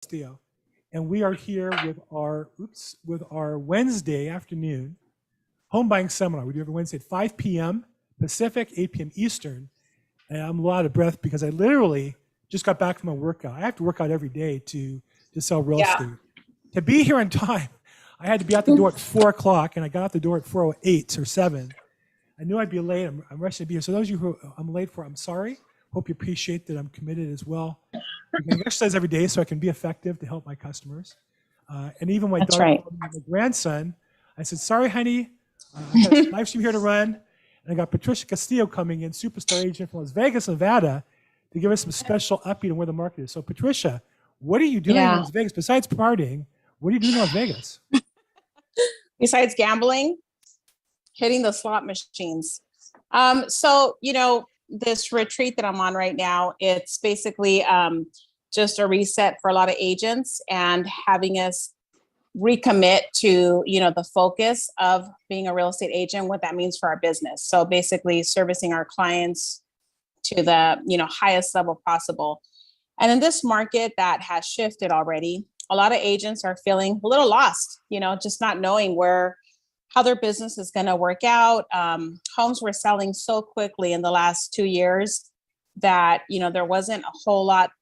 Castillo, and we are here with our Wednesday afternoon home buying seminar. We do every Wednesday at 5 p.m. Pacific, 8 p.m. Eastern. And I'm a lot out of breath because I literally just got back from a workout. I have to work out every day to sell real Yeah. estate. To be here on time, I had to be out the door at 4 o'clock, and I got out the door at 4:08 or 7. I knew I'd be late. I'm rushing to be here. So those of you who I'm late for, I'm sorry. Hope you appreciate that I'm committed as well. I'm going to exercise every day so I can be effective to help my customers. And even my That's daughter, right. my grandson, I said, sorry, honey, I got a live stream here to run. And I got Patricia.Castillo coming in, superstar agent from Las Vegas, Nevada, to give us some special upbeat on where the market is. So Patricia, what are you doing in Yeah. Las Vegas? Besides partying, what are you doing in Las Vegas? Besides gambling, hitting the slot machines. This retreat that I'm on right now, it's basically just a reset for a lot of agents and having us recommit to, the focus of being a real estate agent, what that means for our business. So basically servicing our clients to the, highest level possible. And in this market that has shifted already, a lot of agents are feeling a little lost, just not knowing how their business is going to work out. Homes were selling so quickly in the last 2 years that, there wasn't a whole lot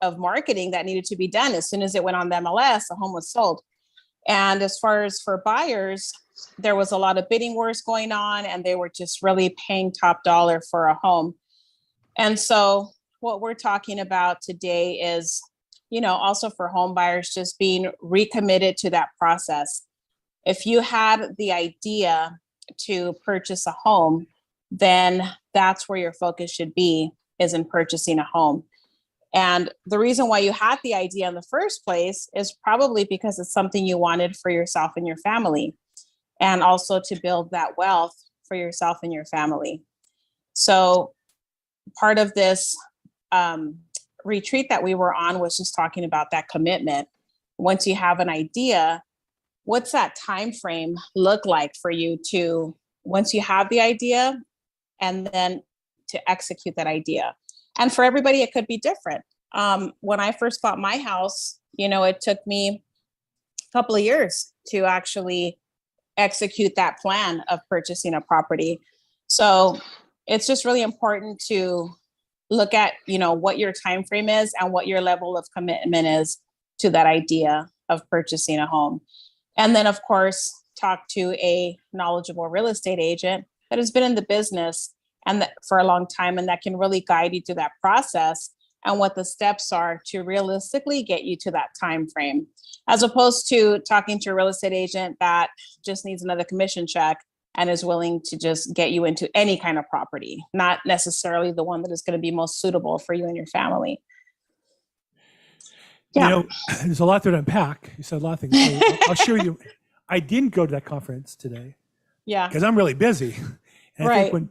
of marketing that needed to be done. As soon as it went on the MLS, the home was sold. And as far as for buyers, there was a lot of bidding wars going on, and they were just really paying top dollar for a home. And so what we're talking about today is, also for home buyers, just being recommitted to that process. If you had the idea to purchase a home, then that's where your focus should be, is in purchasing a home. And the reason why you had the idea in the first place is probably because it's something you wanted for yourself and your family, and also to build that wealth for yourself and your family. So part of this retreat that we were on was just talking about that commitment. Once you have an idea, what's that time frame look like for you to, once you have the idea, and then to execute that idea? And for everybody, it could be different. When I first bought my house, it took me a couple of years to actually execute that plan of purchasing a property. So it's just really important to look at, what your time frame is and what your level of commitment is to that idea of purchasing a home. And then, of course, talk to a knowledgeable real estate agent that has been in the business for a long time, and that can really guide you through that process and what the steps are to realistically get you to that time frame, as opposed to talking to a real estate agent that just needs another commission check and is willing to just get you into any kind of property, not necessarily the one that is going to be most suitable for you and your family. Yeah. There's a lot to unpack. You said a lot of things. So I'll share with you. I didn't go to that conference today. Yeah. Because I'm really busy. And Right. I think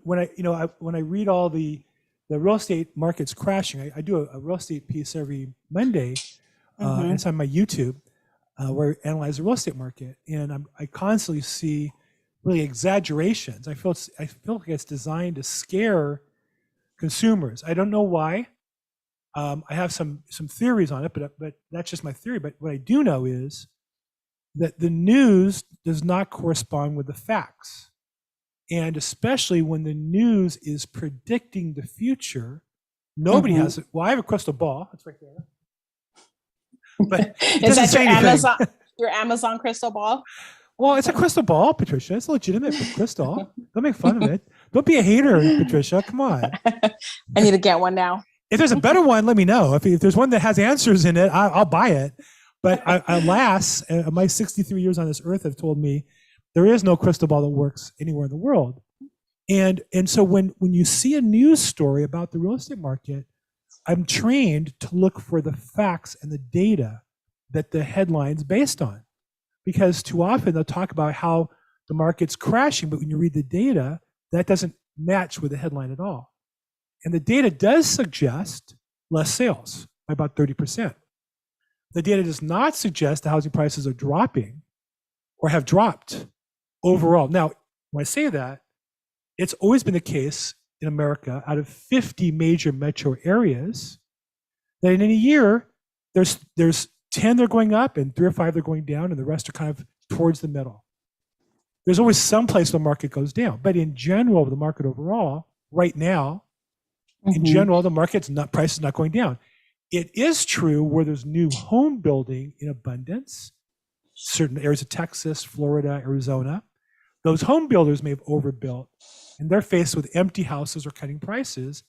when I read all the real estate markets crashing, I do a real estate piece every Monday. And it's on my YouTube where I analyze the real estate market, and I constantly see really exaggerations. I feel like it's designed to scare consumers. I don't know why. I have some theories on it, but that's just my theory. But what I do know is that the news does not correspond with the facts. And especially when the news is predicting the future, nobody has it. Well, I have a crystal ball. It's right there. But is that your Amazon crystal ball? Well, it's a crystal ball, Patricia. It's a legitimate crystal. Don't make fun of it. Don't be a hater, Patricia. Come on. I need to get one now. If there's a better one, let me know. If there's one that has answers in it, I'll buy it. But alas, my 63 years on this earth have told me there is no crystal ball that works anywhere in the world. And so when you see a news story about the real estate market, I'm trained to look for the facts and the data that the headline's based on. Because too often they'll talk about how the market's crashing, but when you read the data, that doesn't match with the headline at all. And the data does suggest less sales by about 30%. The data does not suggest the housing prices are dropping or have dropped overall. Now, when I say that, it's always been the case in America, out of 50 major metro areas, that in any year, there's 10 they're going up and 3 or 5 they're going down, and the rest are kind of towards the middle. There's always some place the market goes down, but in general, the market overall, right now, in general, the price is not going down. It is true where there's new home building in abundance, certain areas of Texas, Florida, Arizona. Those home builders may have overbuilt, and they're faced with empty houses or cutting prices.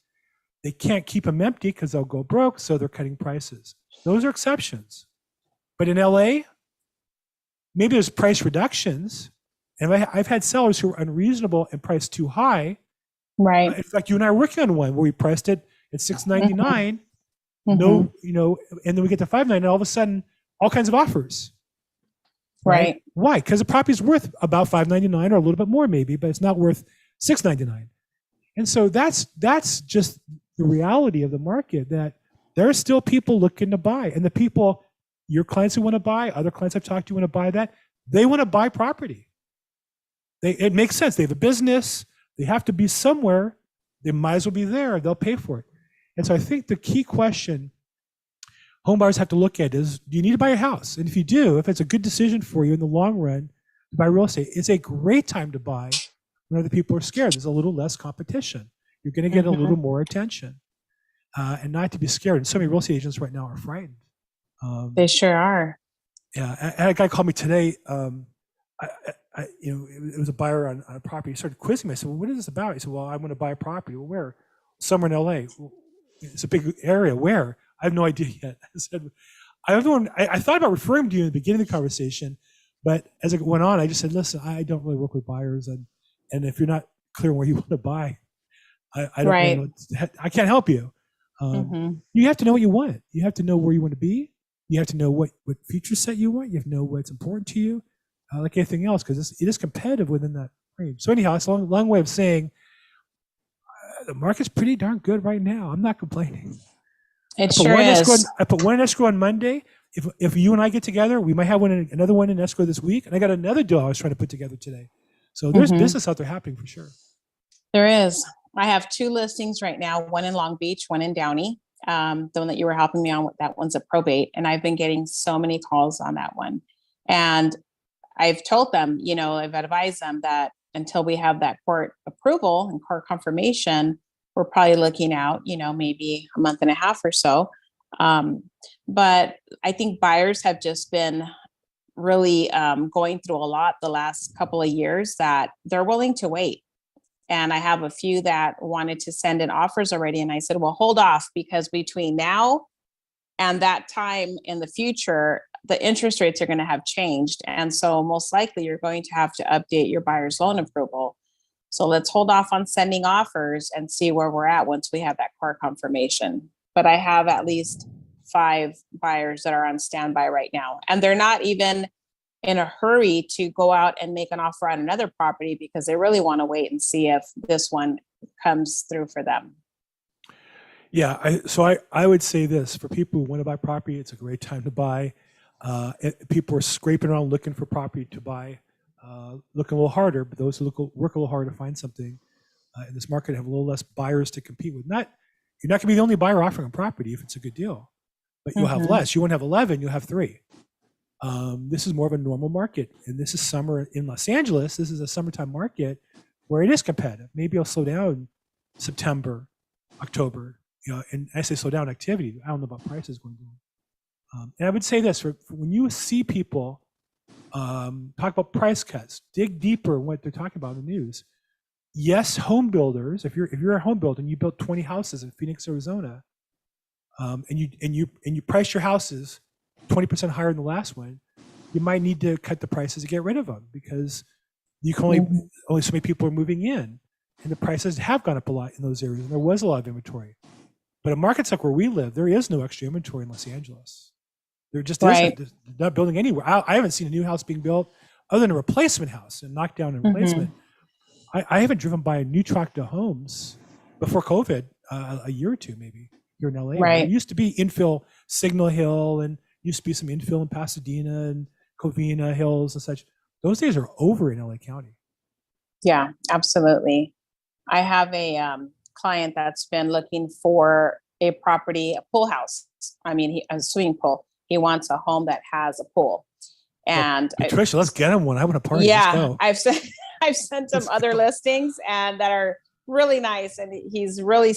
They can't keep them empty because they'll go broke, so they're cutting prices. Those are exceptions. But in LA, maybe there's price reductions. And I've had sellers who are unreasonable and priced too high. Right. In fact, you and I are working on one where we priced it at $699. No, and then we get to $599, and all of a sudden, all kinds of offers. Right. Why? Because the property is worth about $599 or a little bit more maybe, but it's not worth $699. And so that's just the reality of the market, that there are still people looking to buy. And the people, your clients who want to buy, other clients I've talked to want to buy that, they want to buy property. It makes sense. They have a business. They have to be somewhere. They might as well be there. They'll pay for it. And so I think the key question home buyers have to look at is, do you need to buy a house? And if you do, if it's a good decision for you in the long run to buy real estate, it's a great time to buy when other people are scared. There's a little less competition. You're going to get a little more attention, and not to be scared. And so many real estate agents right now are frightened. They sure are. Yeah, I had a guy call me today. It was a buyer on a property. He started quizzing me. I said, "Well, what is this about?" He said, "Well, I want to buy a property." "Well, where?" "Somewhere in LA." "Well, it's a big area. Where?" "I have no idea yet." I said, I thought about referring to you in the beginning of the conversation, but as it went on, I just said, "Listen, I don't really work with buyers, and if you're not clear where you want to buy, I don't really know. I can't help you." You have to know what you want. You have to know where you want to be. You have to know what feature set you want. You have to know what's important to you, like anything else, because it is competitive within that range. So anyhow, it's a long way of saying the market's pretty darn good right now. I'm not complaining. It sure is. I put one in escrow on Monday. If you and I get together, we might have another one in escrow this week. And I got another deal I was trying to put together today. So there's business out there happening for sure. There is. I have 2 listings right now, one in Long Beach, one in Downey. The one that you were helping me on with, that one's a probate. And I've been getting so many calls on that one. And I've told them, I've advised them that until we have that court approval and court confirmation, we're probably looking out, maybe a month and a half or so. But I think buyers have just been really going through a lot the last couple of years, that they're willing to wait. And I have a few that wanted to send in offers already. And I said, well, hold off, because between now and that time in the future, the interest rates are going to have changed. And so most likely you're going to have to update your buyer's loan approval. So let's hold off on sending offers and see where we're at once we have that court confirmation. But I have at least 5 buyers that are on standby right now. And they're not even in a hurry to go out and make an offer on another property, because they really want to wait and see if this one comes through for them. Yeah, so I would say this, for people who want to buy property, it's a great time to buy. People are scraping around looking for property to buy, looking a little harder, but those who work a little harder to find something in this market have a little less buyers to compete with. You're not going to be the only buyer offering a property if it's a good deal, but you'll have less. You won't have 11, you'll have 3. This is more of a normal market, and this is summer in Los Angeles. This is a summertime market where it is competitive. Maybe it'll slow down September, October, and I say slow down activity. I don't know about prices going down. And I would say this, for when you see people talk about price cuts, dig deeper in what they're talking about in the news. Yes, home builders, if you're a home builder and you built 20 houses in Phoenix, Arizona, and you price your houses 20% higher than the last one, you might need to cut the prices to get rid of them, because you can only so many people are moving in, and the prices have gone up a lot in those areas, and there was a lot of inventory. But in markets like where we live, there is no extra inventory in Los Angeles. There just isn't. They're not building anywhere. I haven't seen a new house being built other than a replacement house and knockdown and replacement. I haven't driven by a new tract of homes before COVID, a year or two maybe, here in LA. Right. There used to be infill Signal Hill, and used to be some infill in Pasadena and Covina Hills and such. Those days are over in LA County. Yeah, absolutely. I have a client that's been looking for a property, a pool house. I mean, a swimming pool. He wants a home that has a pool. And Patricia, let's get him one. I want a party. Let's go. I've sent I've sent him other listings and that are really nice. And he's really,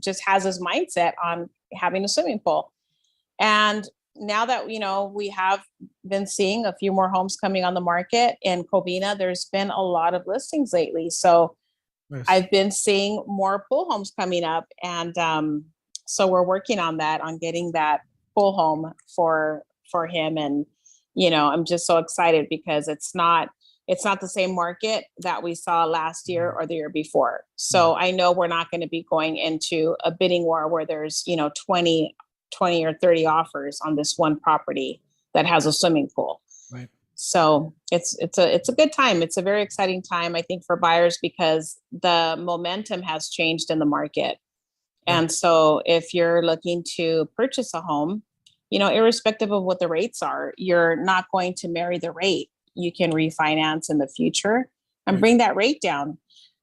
just has his mindset on having a swimming pool. And now that, we have been seeing a few more homes coming on the market in Covina, there's been a lot of listings lately. So Nice. I've been seeing more pool homes coming up. And so we're working on that, on getting that pool home for him. And, I'm just so excited because it's not the same market that we saw last year or the year before. So I know we're not going to be going into a bidding war where there's, 20 or 30 offers on this one property that has a swimming pool. Right. So it's a good time. It's a very exciting time, I think, for buyers because the momentum has changed in the market. Yeah. And so if you're looking to purchase a home, irrespective of what the rates are, you're not going to marry the rate. You can refinance in the future and bring that rate down.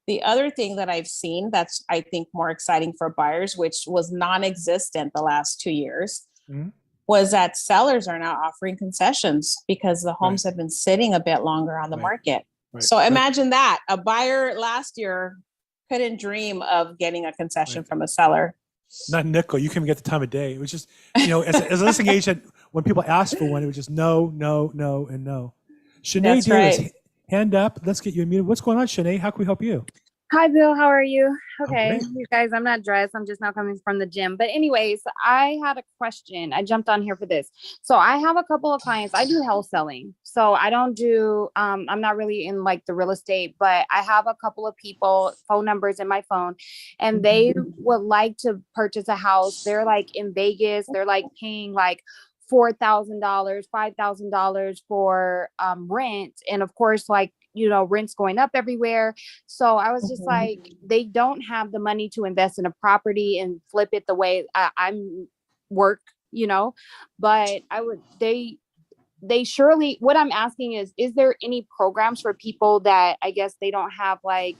The other thing that I've seen that's, I think, more exciting for buyers, which was non-existent the last 2 years, was that sellers are now offering concessions because the homes have been sitting a bit longer on the market. Right. So imagine that. A buyer last year couldn't dream of getting a concession from a seller. Not nickel. You couldn't get the time of day. It was just, as a listing agent, when people asked for one, it was just no, no, no, and no. Shanae Davis, hand up. Let's get you unmuted. What's going on, Shanae? How can we help you? Hi, Bill. How are you? Okay, Okay. you guys, I'm not dressed. I'm just now coming from the gym. But anyways, I had a question. I jumped on here for this. So I have a couple of clients. I do wholesaling. So I don't do, I'm not really in like the real estate, but I have a couple of people, phone numbers in my phone, and they would like to purchase a house. They're like in Vegas. They're like paying like $4,000, $5,000 for rent. And of course, like, rent's going up everywhere. So I was just like, they don't have the money to invest in a property and flip it the way I'm work, but they surely, what I'm asking is there any programs for people that I guess they don't have like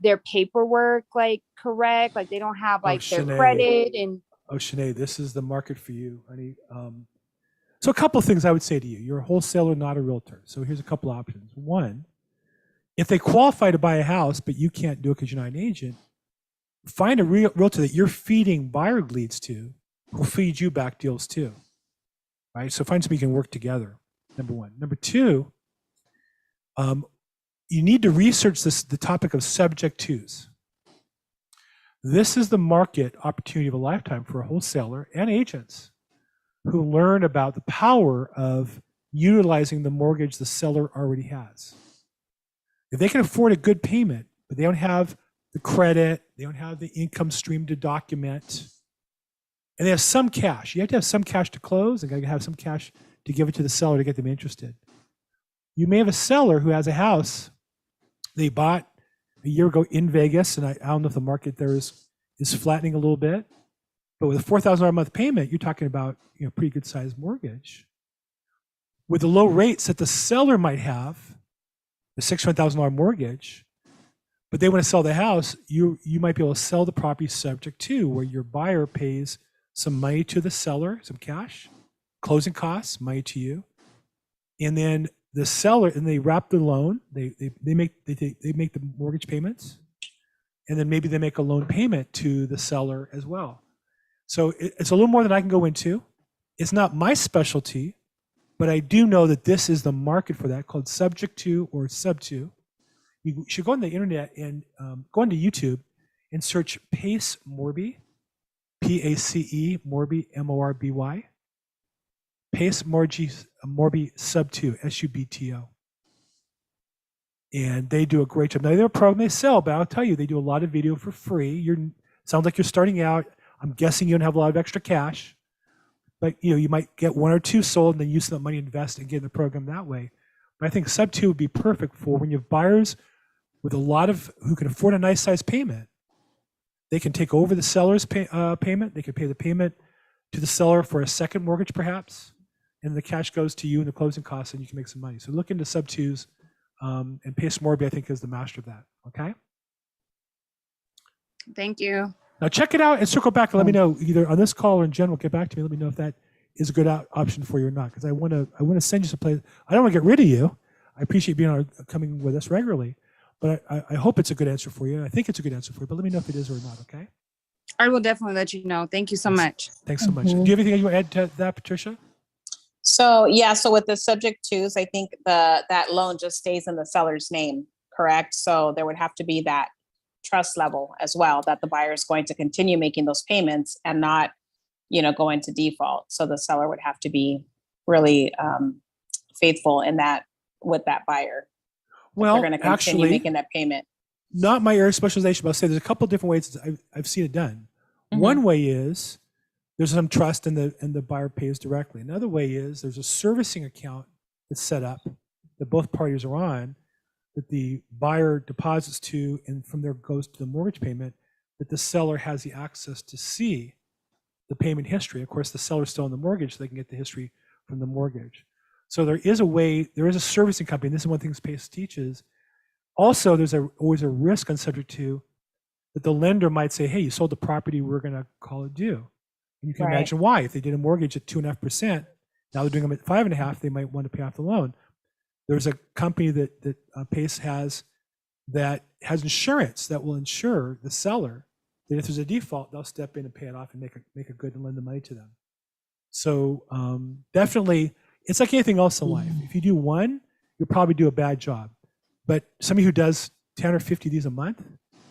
their paperwork, like correct, like they don't have like their credit and. Oh, Shanae, this is the market for you, honey. So a couple of things I would say to you. You're a wholesaler, not a realtor. So here's a couple of options. One, if they qualify to buy a house, but you can't do it because you're not an agent, find a realtor that you're feeding buyer leads to who'll feed you back deals too, right? So find somebody you can work together, number one. Number two, you need to research the topic of subject twos. This is the market opportunity of a lifetime for a wholesaler and agents who learn about the power of utilizing the mortgage the seller already has. If they can afford a good payment, but they don't have the credit, they don't have the income stream to document, and they have some cash. You have to have some cash to close, and got to have some cash to give it to the seller to get them interested. You may have a seller who has a house they bought a year ago in Vegas, and I don't know if the market there is flattening a little bit, but with a $4,000 a month payment, you're talking about pretty good sized mortgage. With the low rates that the seller might have, the $600,000 mortgage, but they want to sell the house, you might be able to sell the property subject to, where your buyer pays some money to the seller, some cash, closing costs, money to you, and then the seller, and they wrap the loan. They make the mortgage payments, and then maybe they make a loan payment to the seller as well. So it's a little more than I can go into. It's not my specialty, but I do know that this is the market for that, called subject to or sub to. You should go on the internet and go onto YouTube and search Pace Morby, P-A-C-E, Morby, M-O-R-B-Y. Pace Morby sub to, S-U-B-T-O. And they do a great job. Now, they're a program they sell, but I'll tell you, they do a lot of video for free. Sounds like you're starting out. I'm guessing you don't have a lot of extra cash, but you might get one or two sold and then use that money to invest and get in the program that way. But I think sub 2 would be perfect for when you have buyers with who can afford a nice size payment. They can take over the seller's payment. They can pay the payment to the seller for a second mortgage perhaps, and the cash goes to you in the closing costs and you can make some money. So look into sub 2s, and Pace Morby I think is the master of that, okay? Thank you. Now check it out and circle back and let me know either on this call or in general. Get back to me. Let me know if that is a good option for you or not, because I want to send you some place. I don't want to get rid of you. I appreciate coming with us regularly, but I hope it's a good answer for you. I think it's a good answer for you, but let me know if it is or not. Okay. I will definitely let you know. Thank you so much. Thanks so much. Do you have anything you want to add to that, Patricia? So yeah, so with the subject twos, I think that loan just stays in the seller's name, correct? So there would have to be that trust level as well, that the buyer is going to continue making those payments and not, go into default. So the seller would have to be really faithful in that with that buyer. Well, they're going to continue actually, making that payment. Not my area of specialization, but I'll say there's a couple of different ways I've seen it done. One way is there's some trust and the buyer pays directly. Another way is there's a servicing account that's set up that both parties are on, that the buyer deposits to, and from there goes to the mortgage payment, that the seller has the access to see the payment history. Of course, the seller's still in the mortgage, so they can get the history from the mortgage. So there is a servicing company, and this is one of the things PACE teaches. Also, there's always a risk on subject to that the lender might say, hey, you sold the property, we're going to call it due. And you can imagine why. If they did a mortgage at 2.5%, now they're doing them at 5.5%, they might want to pay off the loan. There's a company that PACE has that has insurance that will insure the seller that if there's a default, they'll step in and pay it off and make a good and lend the money to them. So definitely, it's like anything else in life. If you do one, you'll probably do a bad job. But somebody who does 10 or 50 of these a month,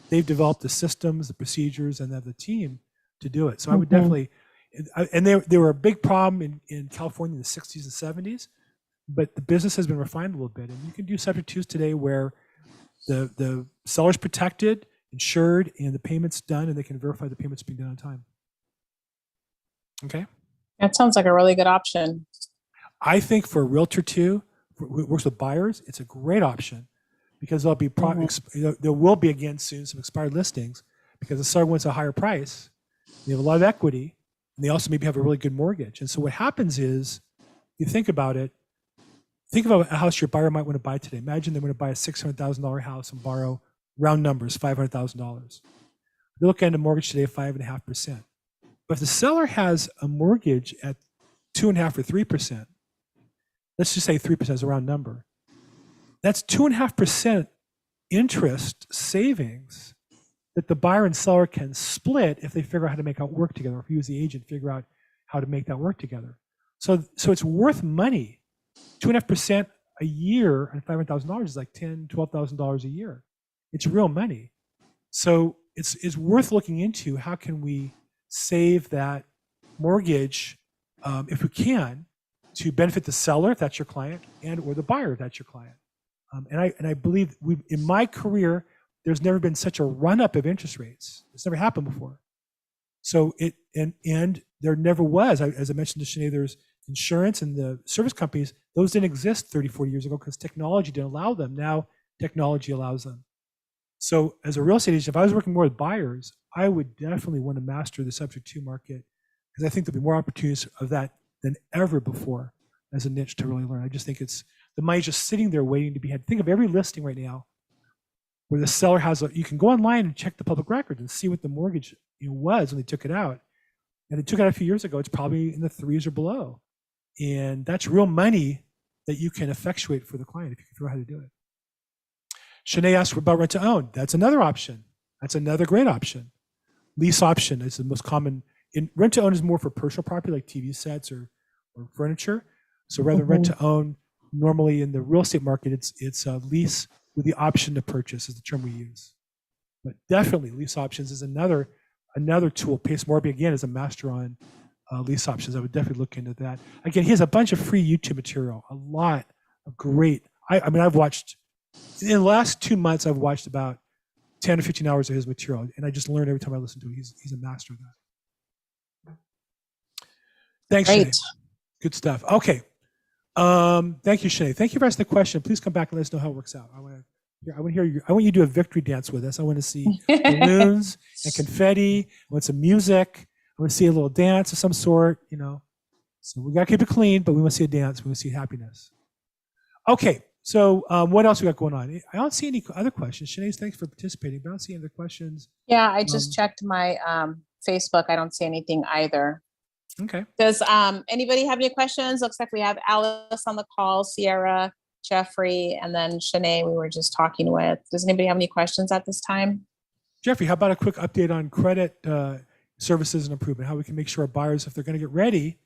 they've developed the systems, the procedures, and they have the team to do it. So I would definitely, and they were a big problem in California in the 60s and 70s, but the business has been refined a little bit. And you can do subject twos today where the seller's protected, insured, and the payment's done, and they can verify the payment's being done on time. Okay? That sounds like a really good option. I think for a realtor too, who works with buyers, it's a great option because there'll be there will be again soon some expired listings because the seller wants a higher price. They have a lot of equity, and they also maybe have a really good mortgage. And so what happens is, you think about it. Think about a house your buyer might want to buy today. Imagine they want to buy a $600,000 house and borrow round numbers $500,000. They're looking at a mortgage today of 5.5%. But if the seller has a mortgage at 2.5% or 3%, let's just say 3% is a round number. That's 2.5% interest savings that the buyer and seller can split if they figure out how to make it work together, or if you as the agent figure out how to make that work together. So it's worth money. 2.5% a year on $500,000 is like $10,000, $12,000 a year. It's real money. So it's worth looking into how can we save that mortgage if we can, to benefit the seller if that's your client, and or the buyer if that's your client. And I believe in my career, there's never been such a run-up of interest rates. It's never happened before. So and there never was, as I mentioned to Sinead, there's insurance and the service companies, those didn't exist 30, 40 years ago because technology didn't allow them. Now technology allows them. So as a real estate agent, if I was working more with buyers, I would definitely want to master the subject to market, because I think there'll be more opportunities of that than ever before as a niche to really learn. I just think it's the money's just sitting there waiting to be had. Think of every listing right now where the seller has you can go online and check the public records and see what the mortgage was when they took it out. And they took it out a few years ago, it's probably in the 3s or below. And that's real money that you can effectuate for the client if you can figure out how to do it. Shanae asked about rent to own. That's another option. That's another great option. Lease option is the most common. In rent to own is more for personal property like TV sets or furniture. So rather than rent to own, normally in the real estate market, it's a lease with the option to purchase is the term we use. But definitely lease options is another tool. Pace Morby again is a master on lease options. I would definitely look into that. Again, he has a bunch of free YouTube material, a lot of great. I mean, I've watched in the last 2 months. I've watched about 10 or 15 hours of his material, and I just learn every time I listen to it. He's a master of that. Thanks, Shanae. Good stuff. Okay. Thank you, Shanae. Thank you for asking the question. Please come back and let us know how it works out. I want to hear you. I want you to do a victory dance with us. I want to see balloons and confetti. I want some music. I want to see a little dance of some sort, So we got to keep it clean, but we want to see a dance. We want to see happiness. Okay. So what else we got going on? I don't see any other questions. Shanae, thanks for participating, but I don't see any other questions. Yeah, I just Um, checked my Facebook. I don't see anything either. Okay. Does anybody have any questions? Looks like we have Alice on the call, Sierra, Jeffrey, and then Shanae we were just talking with. Does anybody have any questions at this time? Jeffrey, how about a quick update on credit services and improvement? How we can make sure our buyers, if they're going to get ready,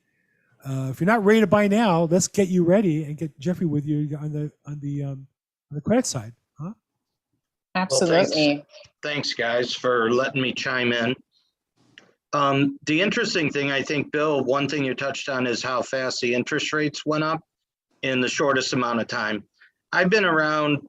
if you're not ready to buy now, let's get you ready and get Jeffrey with you on the credit side. Huh? Absolutely. Well, thanks, guys, for letting me chime in. The interesting thing, I think, Bill, one thing you touched on is how fast the interest rates went up in the shortest amount of time. I've been around,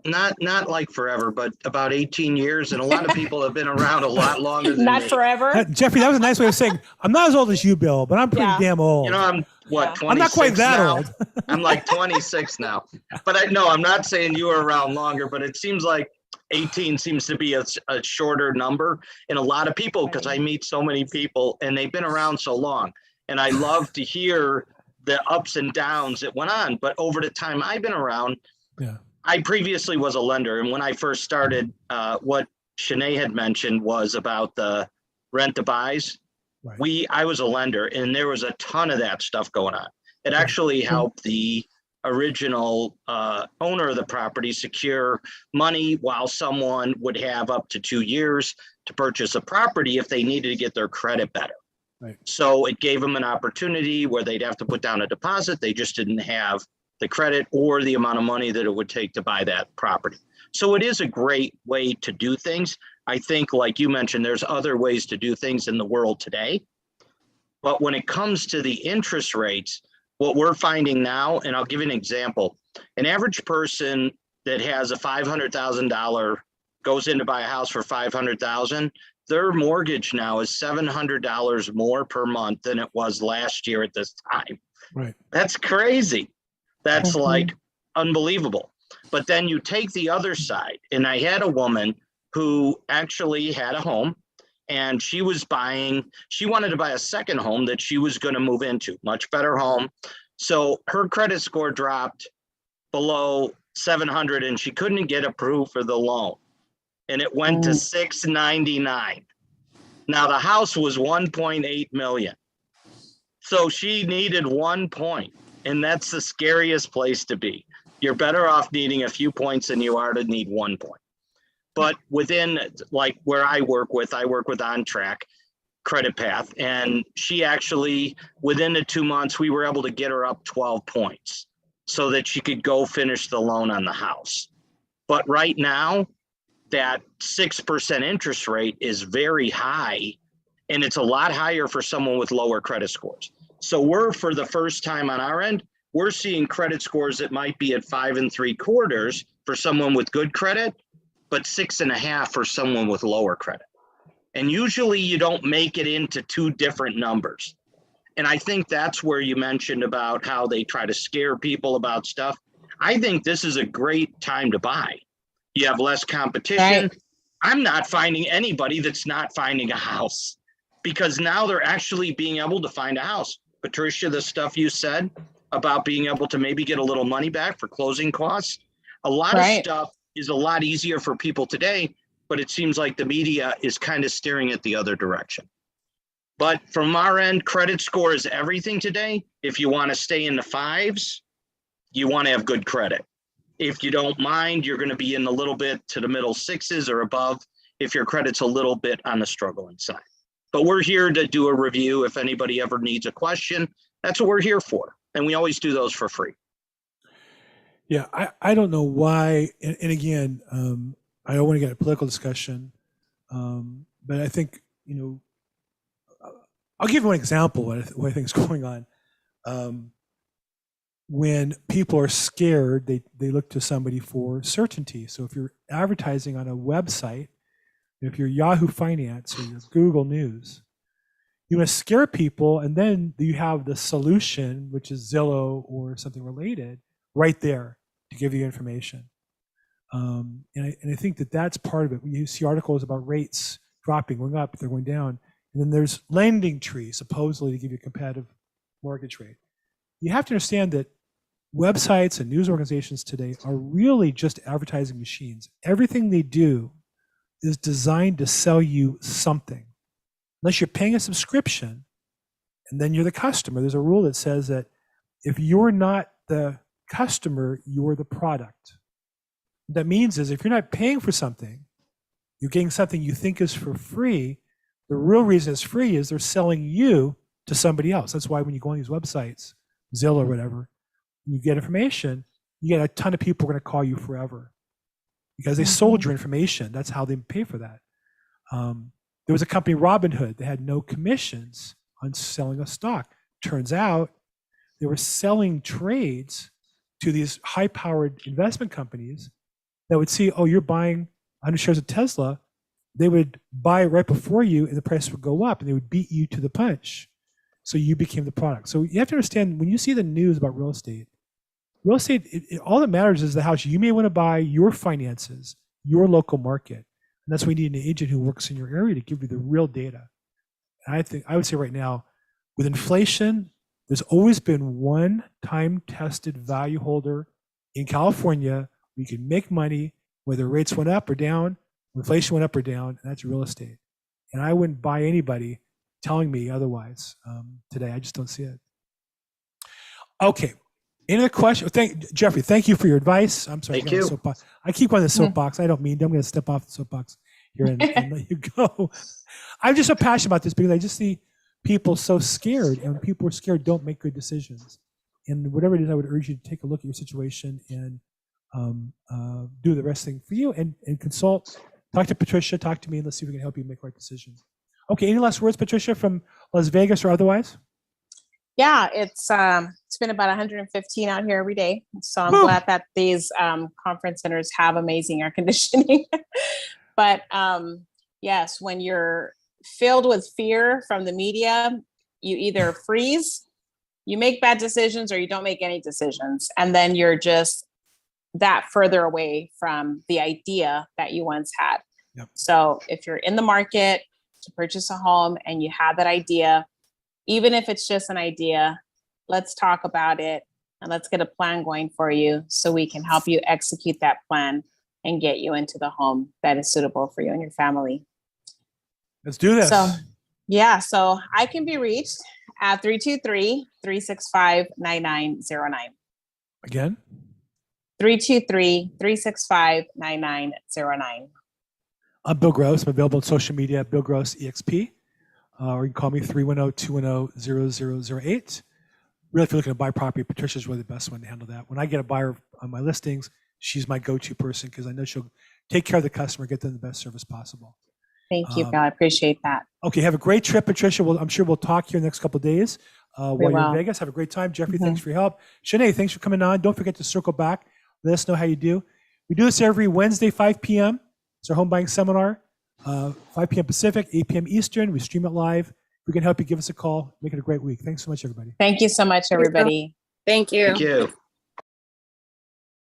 not like forever, but about 18 years, and a lot of people have been around a lot longer than Not me. forever. Jeffrey, that was a nice way of saying I'm not as old as you, Bill, but I'm pretty Yeah. damn old. You know, I'm what, Yeah. 26 I'm not quite that now? old. I'm like 26 now. But I'm not saying you were around longer, but it seems like 18 seems to be a shorter number in a lot of people, because I meet so many people and they've been around so long. And I love to hear the ups and downs that went on. But over the time I've been around, Yeah. I previously was a lender. And when I first started, what Shanae had mentioned was about the rent to buys. Right. I was a lender, and there was a ton of that stuff going on. It actually helped the original owner of the property secure money, while someone would have up to 2 years to purchase a property if they needed to get their credit better. Right. So it gave them an opportunity where they'd have to put down a deposit. They just didn't have the credit or the amount of money that it would take to buy that property. So it is a great way to do things. I think, like you mentioned, there's other ways to do things in the world today. But when it comes to the interest rates, what we're finding now, and I'll give you an example, an average person that has a $500,000 goes in to buy a house for $500,000, their mortgage now is $700 more per month than it was last year at this time. Right. That's crazy. That's Mhm. like unbelievable. But then you take the other side, and I had a woman who actually had a home, and she wanted to buy a second home that she was going to move into, much better home. So her credit score dropped below 700, and she couldn't get approved for the loan. And it went to 699. Now the house was 1.8 million. So she needed 1 point, and that's the scariest place to be. You're better off needing a few points than you are to need 1 point. But within, like where I work with On Track Credit Path, and she actually, within the 2 months, we were able to get her up 12 points so that she could go finish the loan on the house. But right now, that 6% interest rate is very high, and it's a lot higher for someone with lower credit scores. So we're, for the first time on our end, we're seeing credit scores that might be at 5 3/4 for someone with good credit, but 6.5 for someone with lower credit. And usually you don't make it into two different numbers. And I think that's where you mentioned about how they try to scare people about stuff. I think this is a great time to buy. You have less competition. Right. I'm not finding anybody that's not finding a house, because now they're actually being able to find a house. Patricia, the stuff you said about being able to maybe get a little money back for closing costs, a lot of stuff is a lot easier for people today, but it seems like the media is kind of steering it the other direction. But from our end, credit score is everything today. If you want to stay in the fives, you want to have good credit. If you don't mind, you're going to be in a little bit to the middle sixes or above if your credit's a little bit on the struggling side. But we're here to do a review. If anybody ever needs a question, that's what we're here for. And we always do those for free. Yeah, I don't know why, and again, I don't want to get a political discussion, but I think, I'll give you one example what I think is going on. When people are scared, they look to somebody for certainty. So if you're advertising on a website, if you're Yahoo Finance or your Google News, you want to scare people, and then you have the solution, which is Zillow or something related, right there to give you information. And I think that's part of it. When you see articles about rates dropping, going up, they're going down, and then there's lending trees supposedly to give you a competitive mortgage rate. You have to understand that websites and news organizations today are really just advertising machines. Everything they do is designed to sell you something. Unless you're paying a subscription and then you're the customer. There's a rule that says that if you're not the customer, you're the product. What that means is if you're not paying for something, you're getting something you think is for free. The real reason it's free is they're selling you to somebody else. That's why when you go on these websites, Zillow or whatever, you get information, you get a ton of people are going to call you forever because they sold your information. That's how they pay for that. There was a company, Robinhood, that had no commissions on selling a stock. Turns out they were selling trades to these high-powered investment companies that would see, oh, you're buying 100 shares of Tesla. They would buy it right before you and the price would go up and they would beat you to the punch. So you became the product. So you have to understand when you see the news about real estate, all that matters is the house you may want to buy, your finances, your local market. And that's why you need an agent who works in your area to give you the real data. And I would say right now, with inflation, there's always been one time-tested value holder in California where you can make money, whether rates went up or down, inflation went up or down, and that's real estate. And I wouldn't buy anybody telling me otherwise today. I just don't see it. Okay. Any other question? Jeffrey, thank you for your advice. I'm sorry. Thank you. I keep on the soapbox. I don't mean to. I'm going to step off the soapbox here and let you go. I'm just so passionate about this because I just see people so scared. And when people are scared, don't make good decisions. And whatever it is, I would urge you to take a look at your situation and do the best thing for you and consult. Talk to Patricia, talk to me, and let's see if we can help you make the right decisions. Okay, any last words, Patricia, from Las Vegas or otherwise? Yeah, it's been about 115 out here every day. So I'm glad that these conference centers have amazing air conditioning. But yes, when you're filled with fear from the media, you either freeze, you make bad decisions, or you don't make any decisions. And then you're just that further away from the idea that you once had. Yep. So if you're in the market to purchase a home and you have that idea, even if it's just an idea, let's talk about it and let's get a plan going for you so we can help you execute that plan and get you into the home that is suitable for you and your family. Let's do this. So I can be reached at 323-365-9909. Again? 323-365-9909. I'm Bill Gross. I'm available on social media at Bill Gross EXP. Or you can call me 310-210-0008. Really, if you're looking to buy property, Patricia's really the best one to handle that. When I get a buyer on my listings, she's my go-to person because I know she'll take care of the customer, get them the best service possible. Thank you, Bill. I appreciate that. Okay, have a great trip, Patricia. I'm sure we'll talk here in the next couple of days while you're in Vegas. Have a great time. Jeffrey, thanks for your help. Shanae, thanks for coming on. Don't forget to circle back. Let us know how you do. We do this every Wednesday, 5 p.m. It's our home buying seminar, 5 p.m. Pacific, 8 p.m. Eastern. We stream it live. If we can help you, give us a call. Make it a great week. Thanks so much, everybody. Thank you so much, everybody. Thank you. Thank you.